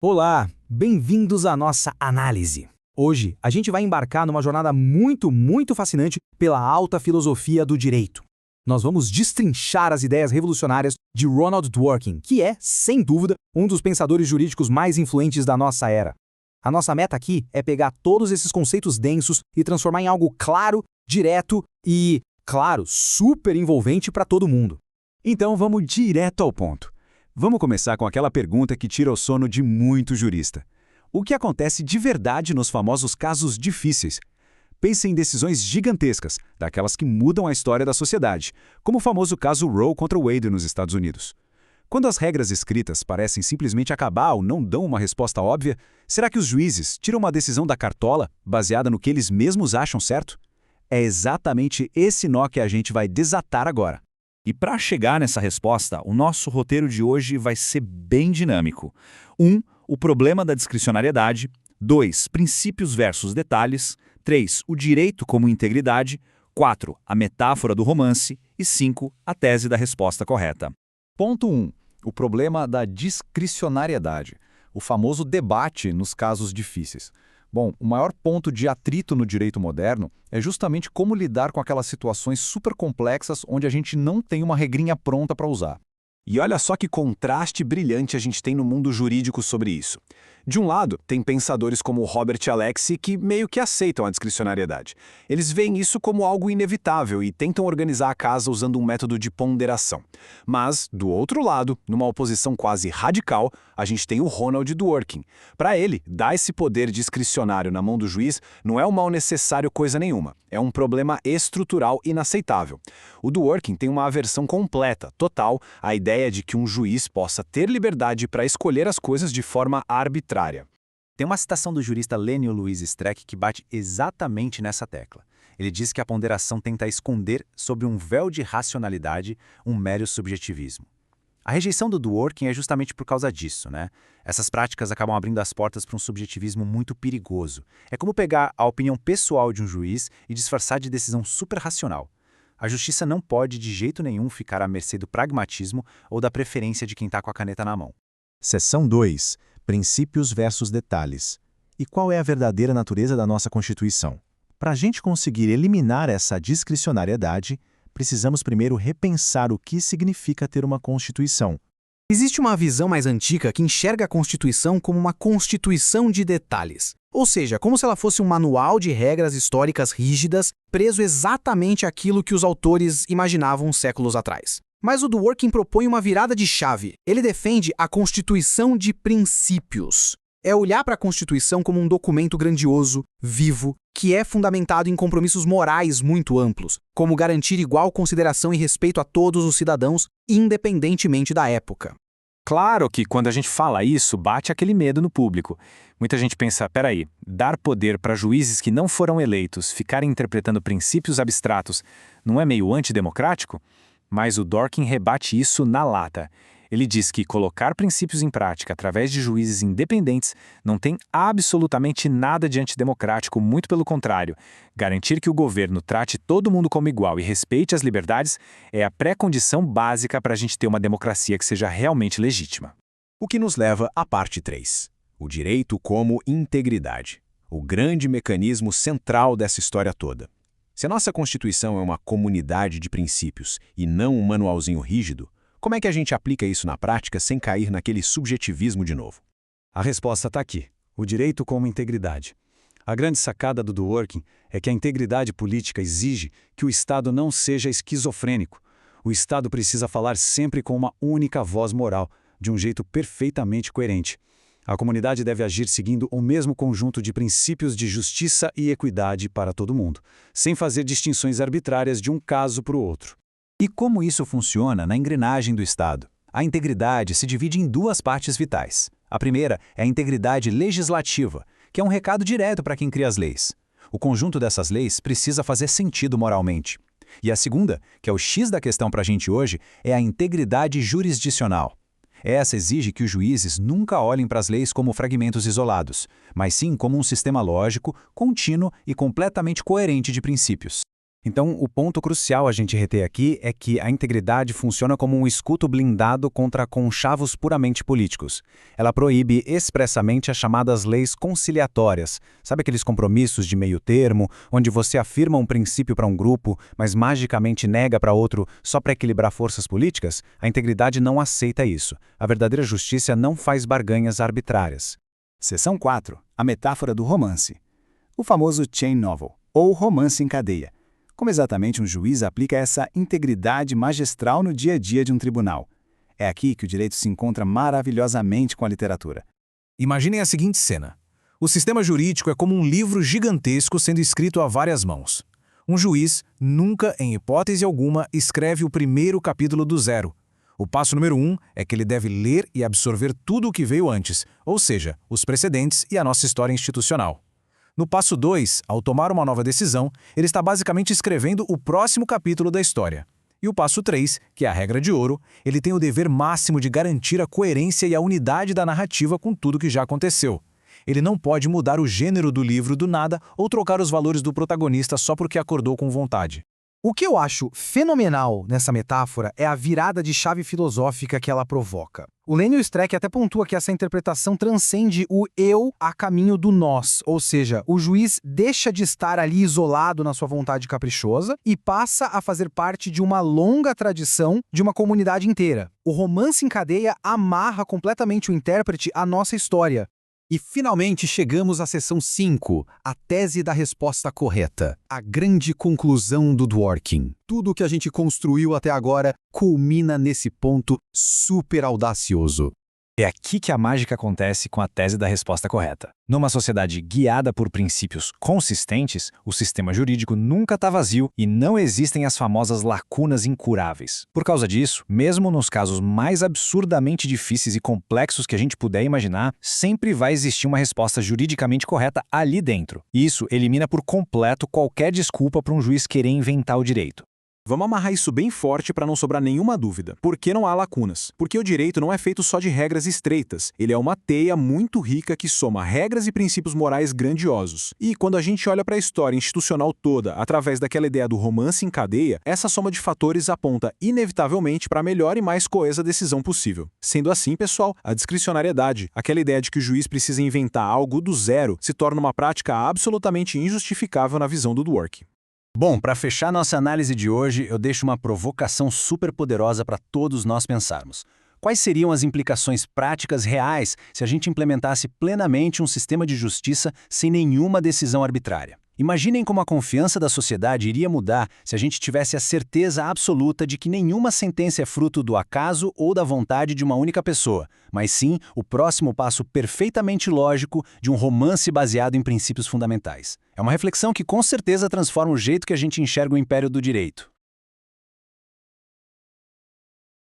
Olá, bem-vindos à nossa análise. Hoje, a gente vai embarcar numa jornada muito fascinante pela alta filosofia do direito. Nós vamos destrinchar as ideias revolucionárias de Ronald Dworkin, que é, sem dúvida, um dos pensadores jurídicos mais influentes da nossa era. A nossa meta aqui é pegar todos esses conceitos densos e transformar em algo claro, direto e, claro, super envolvente para todo mundo. Então vamos direto ao ponto. Vamos começar com aquela pergunta que tira o sono de muito jurista. O que acontece de verdade nos famosos casos difíceis? Pense em decisões gigantescas, daquelas que mudam a história da sociedade, como o famoso caso Roe contra Wade nos Estados Unidos. Quando as regras escritas parecem simplesmente acabar ou não dão uma resposta óbvia, será que os juízes tiram uma decisão da cartola, baseada no que eles mesmos acham certo? É exatamente esse nó que a gente vai desatar agora. E para chegar nessa resposta, o nosso roteiro de hoje vai ser bem dinâmico. 1. O problema da discricionariedade. 2. Princípios versus detalhes. 3. O direito como integridade. 4. A metáfora do romance. E 5. A tese da resposta correta. Ponto 1. O problema da discricionariedade. O famoso debate nos casos difíceis. Bom, o maior ponto de atrito no direito moderno é justamente como lidar com aquelas situações super complexas onde a gente não tem uma regrinha pronta para usar. E olha só que contraste brilhante a gente tem no mundo jurídico sobre isso. De um lado, tem pensadores como Robert Alexy que meio que aceitam a discricionariedade. Eles veem isso como algo inevitável e tentam organizar a casa usando um método de ponderação. Mas, do outro lado, numa oposição quase radical, a gente tem o Ronald Dworkin. Para ele, dar esse poder discricionário na mão do juiz não é um mal necessário coisa nenhuma. É um problema estrutural inaceitável. O Dworkin tem uma aversão completa, total, à ideia de que um juiz possa ter liberdade para escolher as coisas de forma arbitrária. Tem uma citação do jurista Lénio Louis Streck que bate exatamente nessa tecla. Ele diz que a ponderação tenta esconder, sob um véu de racionalidade, um mero subjetivismo. A rejeição do Dworkin é justamente por causa disso, né? Essas práticas acabam abrindo as portas para um subjetivismo muito perigoso. É como pegar a opinião pessoal de um juiz e disfarçar de decisão super-racional. A justiça não pode de jeito nenhum ficar à mercê do pragmatismo ou da preferência de quem está com a caneta na mão. Seção 2. Princípios versus detalhes. E qual é a verdadeira natureza da nossa Constituição? Para a gente conseguir eliminar essa discricionariedade, precisamos primeiro repensar o que significa ter uma Constituição. Existe uma visão mais antiga que enxerga a Constituição como uma constituição de detalhes. Ou seja, como se ela fosse um manual de regras históricas rígidas, preso exatamente àquilo que os autores imaginavam séculos atrás. Mas o Dworkin propõe uma virada de chave. Ele defende a Constituição de princípios. É olhar para a Constituição como um documento grandioso, vivo, que é fundamentado em compromissos morais muito amplos, como garantir igual consideração e respeito a todos os cidadãos, independentemente da época. Claro que quando a gente fala isso, bate aquele medo no público. Muita gente pensa, peraí, dar poder para juízes que não foram eleitos ficarem interpretando princípios abstratos não é meio antidemocrático? Mas o Dworkin rebate isso na lata. Ele diz que colocar princípios em prática através de juízes independentes não tem absolutamente nada de antidemocrático, muito pelo contrário. Garantir que o governo trate todo mundo como igual e respeite as liberdades é a pré-condição básica para a gente ter uma democracia que seja realmente legítima. O que nos leva à parte 3. O direito como integridade. O grande mecanismo central dessa história toda. Se a nossa Constituição é uma comunidade de princípios e não um manualzinho rígido, como é que a gente aplica isso na prática sem cair naquele subjetivismo de novo? A resposta está aqui. O direito como integridade. A grande sacada do Dworkin é que a integridade política exige que o Estado não seja esquizofrênico. O Estado precisa falar sempre com uma única voz moral, de um jeito perfeitamente coerente. A comunidade deve agir seguindo o mesmo conjunto de princípios de justiça e equidade para todo mundo, sem fazer distinções arbitrárias de um caso para o outro. E como isso funciona na engrenagem do Estado? A integridade se divide em duas partes vitais. A primeira é a integridade legislativa, que é um recado direto para quem cria as leis. O conjunto dessas leis precisa fazer sentido moralmente. E a segunda, que é o X da questão para a gente hoje, é a integridade jurisdicional. Essa exige que os juízes nunca olhem para as leis como fragmentos isolados, mas sim como um sistema lógico, contínuo e completamente coerente de princípios. Então, o ponto crucial a gente reter aqui é que a integridade funciona como um escudo blindado contra conchavos puramente políticos. Ela proíbe expressamente as chamadas leis conciliatórias. Sabe aqueles compromissos de meio termo, onde você afirma um princípio para um grupo, mas magicamente nega para outro só para equilibrar forças políticas? A integridade não aceita isso. A verdadeira justiça não faz barganhas arbitrárias. Seção 4. A metáfora do romance. O famoso chain novel, ou romance em cadeia. Como exatamente um juiz aplica essa integridade magistral no dia a dia de um tribunal? É aqui que o direito se encontra maravilhosamente com a literatura. Imaginem a seguinte cena. O sistema jurídico é como um livro gigantesco sendo escrito a várias mãos. Um juiz nunca, em hipótese alguma, escreve o primeiro capítulo do zero. O passo número 1 é que ele deve ler e absorver tudo o que veio antes, ou seja, os precedentes e a nossa história institucional. No passo 2, ao tomar uma nova decisão, ele está basicamente escrevendo o próximo capítulo da história. E o passo 3, que é a regra de ouro, ele tem o dever máximo de garantir a coerência e a unidade da narrativa com tudo que já aconteceu. Ele não pode mudar o gênero do livro do nada ou trocar os valores do protagonista só porque acordou com vontade. O que eu acho fenomenal nessa metáfora é a virada de chave filosófica que ela provoca. O Lênio Streck até pontua que essa interpretação transcende o eu a caminho do nós, ou seja, o juiz deixa de estar ali isolado na sua vontade caprichosa e passa a fazer parte de uma longa tradição de uma comunidade inteira. O romance em cadeia amarra completamente o intérprete à nossa história. E finalmente chegamos à seção 5, a tese da resposta correta, a grande conclusão do Dworkin. Tudo o que a gente construiu até agora culmina nesse ponto super audacioso. É aqui que a mágica acontece com a tese da resposta correta. Numa sociedade guiada por princípios consistentes, o sistema jurídico nunca está vazio e não existem as famosas lacunas incuráveis. Por causa disso, mesmo nos casos mais absurdamente difíceis e complexos que a gente puder imaginar, sempre vai existir uma resposta juridicamente correta ali dentro. Isso elimina por completo qualquer desculpa para um juiz querer inventar o direito. Vamos amarrar isso bem forte para não sobrar nenhuma dúvida. Por que não há lacunas? Porque o direito não é feito só de regras estreitas. Ele é uma teia muito rica que soma regras e princípios morais grandiosos. E quando a gente olha para a história institucional toda através daquela ideia do romance em cadeia, essa soma de fatores aponta inevitavelmente para a melhor e mais coesa decisão possível. Sendo assim, pessoal, a discricionariedade, aquela ideia de que o juiz precisa inventar algo do zero, se torna uma prática absolutamente injustificável na visão do Dworkin. Bom, para fechar nossa análise de hoje, eu deixo uma provocação super poderosa para todos nós pensarmos. Quais seriam as implicações práticas reais se a gente implementasse plenamente um sistema de justiça sem nenhuma decisão arbitrária? Imaginem como a confiança da sociedade iria mudar se a gente tivesse a certeza absoluta de que nenhuma sentença é fruto do acaso ou da vontade de uma única pessoa, mas sim o próximo passo perfeitamente lógico de um romance baseado em princípios fundamentais. É uma reflexão que com certeza transforma o jeito que a gente enxerga o império do direito.